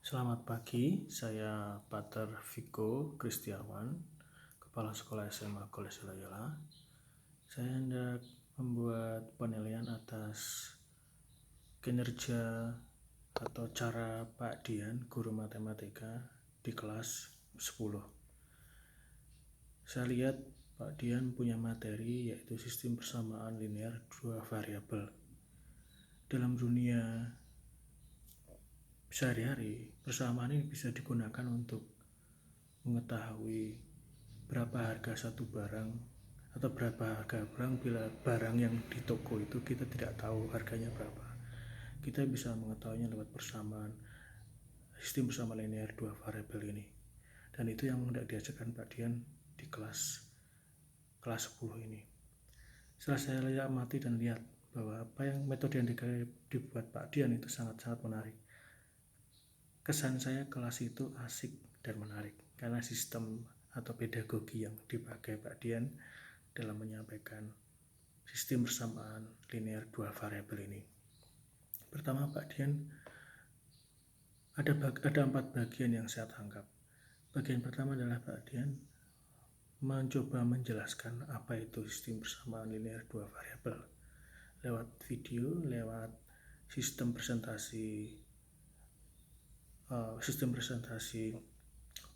Selamat pagi, saya Pater Viko Kristiawan, Kepala Sekolah SMA Kolese Loyola. Saya hendak membuat penilaian atas kinerja atau cara Pak Dian, guru matematika di kelas 10. Saya lihat Pak Dian punya materi yaitu sistem persamaan linear dua variabel. Dalam dunia sehari-hari, persamaan ini bisa digunakan untuk mengetahui berapa harga satu barang atau berapa harga barang bila barang yang di toko itu kita tidak tahu harganya berapa. Kita bisa mengetahuinya lewat persamaan sistem persamaan linear dua variabel ini. Dan itu yang hendak diajarkan Pak Dian di kelas 10 ini. Setelah saya amati dan lihat bahwa apa yang metode yang dibuat Pak Dian itu sangat-sangat menarik. Kesan saya kelas itu asik dan menarik karena sistem atau pedagogi yang dipakai Pak Dian dalam menyampaikan sistem persamaan linear dua variabel ini. Pertama, Pak Dian ada 4 bagian yang saya tangkap. Bagian pertama adalah Pak Dian mencoba menjelaskan apa itu sistem persamaan linear dua variabel lewat video, lewat sistem presentasi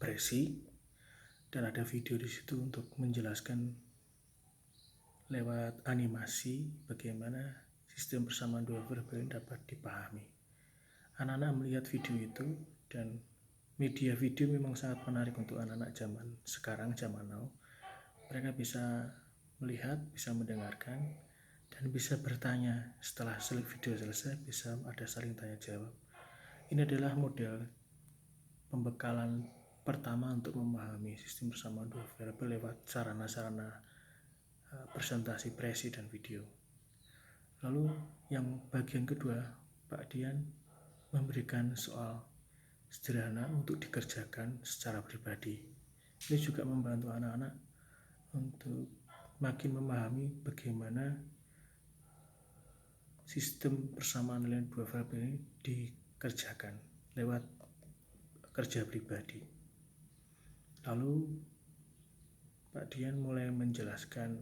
Presi, dan ada video di situ untuk menjelaskan lewat animasi bagaimana sistem persamaan dua variabel dapat dipahami. Anak-anak melihat video itu, dan media video memang sangat menarik untuk anak-anak zaman sekarang, zaman now. Mereka bisa melihat, bisa mendengarkan, dan bisa bertanya setelah video selesai, bisa ada saling tanya jawab. Ini adalah model pembekalan pertama untuk memahami sistem persamaan dua variabel lewat sarana-sarana presentasi Presi dan video. Lalu yang bagian kedua, Pak Dian memberikan soal sederhana untuk dikerjakan secara pribadi. Ini juga membantu anak-anak untuk makin memahami bagaimana sistem persamaan linear dua variabel ini dikerjakan lewat kerja pribadi. Lalu Pak Dian mulai menjelaskan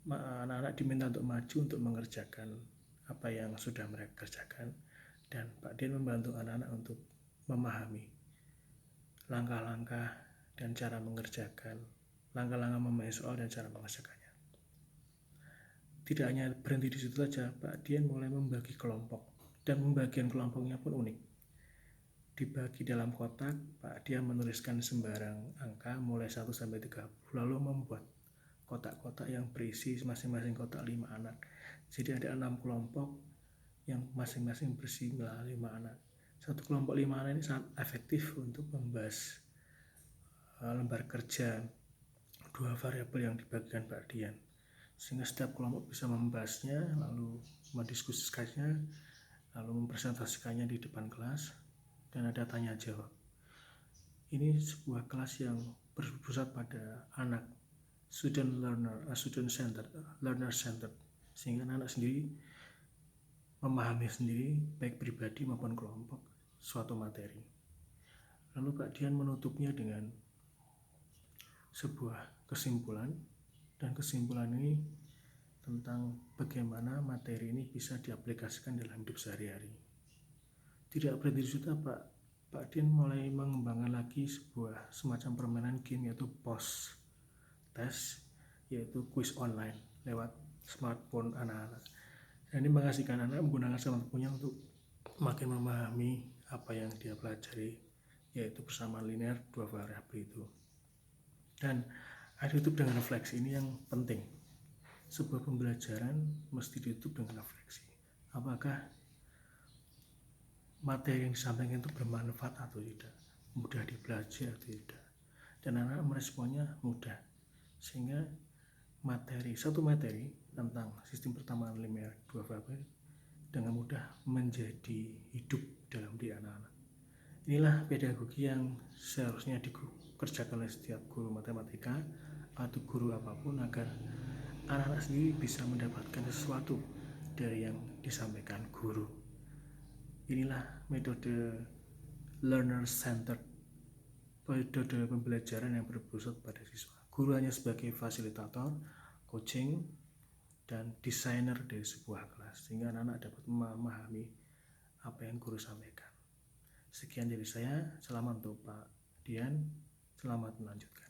anak-anak diminta untuk maju untuk mengerjakan apa yang sudah mereka kerjakan, dan Pak Dian membantu anak-anak untuk memahami langkah-langkah dan cara mengerjakan, langkah-langkah memahami soal dan cara mengerjakannya. Tidak hanya berhenti di situ saja, Pak Dian mulai membagi kelompok, dan pembagian kelompoknya pun unik. Dibagi dalam kotak, Pak Dian menuliskan sembarang angka mulai 1 sampai 30, lalu membuat kotak-kotak yang berisi masing-masing kotak 5 anak. Jadi ada 6 kelompok yang masing-masing berisi 5 anak. Satu kelompok 5 anak ini sangat efektif untuk membahas lembar kerja dua variabel yang dibagikan Pak Dian, sehingga setiap kelompok bisa membahasnya, lalu mendiskusikannya, lalu mempresentasikannya di depan kelas, dan ada tanya jawab. Ini sebuah kelas yang berpusat pada anak, learner centered, sehingga anak sendiri memahami sendiri baik pribadi maupun kelompok suatu materi. Lalu Pak Dian menutupnya dengan sebuah kesimpulan, dan kesimpulan ini tentang bagaimana materi ini bisa diaplikasikan dalam hidup sehari-hari. Tidak berhenti di situ, Pak Dian mulai mengembangkan lagi sebuah semacam permainan game, yaitu post test, yaitu quiz online lewat smartphone anak-anak. Dan ini mengasihkan anak menggunakan smartphone-nya untuk makin memahami apa yang dia pelajari, yaitu persamaan linear dua variabel itu. Dan ada ditutup dengan refleksi. Ini yang penting. Sebuah pembelajaran mesti ditutup dengan refleksi. Apakah materi yang disampaikan itu bermanfaat atau tidak, mudah dipelajari atau tidak. Dan anak meresponnya mudah, sehingga satu materi tentang sistem persamaan linear dua variabel dengan mudah menjadi hidup dalam diri anak-anak. Inilah pedagogi yang seharusnya dikerjakan oleh setiap guru matematika atau guru apapun, agar anak-anak sendiri bisa mendapatkan sesuatu dari yang disampaikan guru. Inilah metode learner-centered, metode pembelajaran yang berpusat pada siswa. Guru hanya sebagai fasilitator, coaching, dan desainer dari sebuah kelas, sehingga anak-anak dapat memahami apa yang guru sampaikan. Sekian dari saya, selamat untuk Pak Dian, selamat melanjutkan.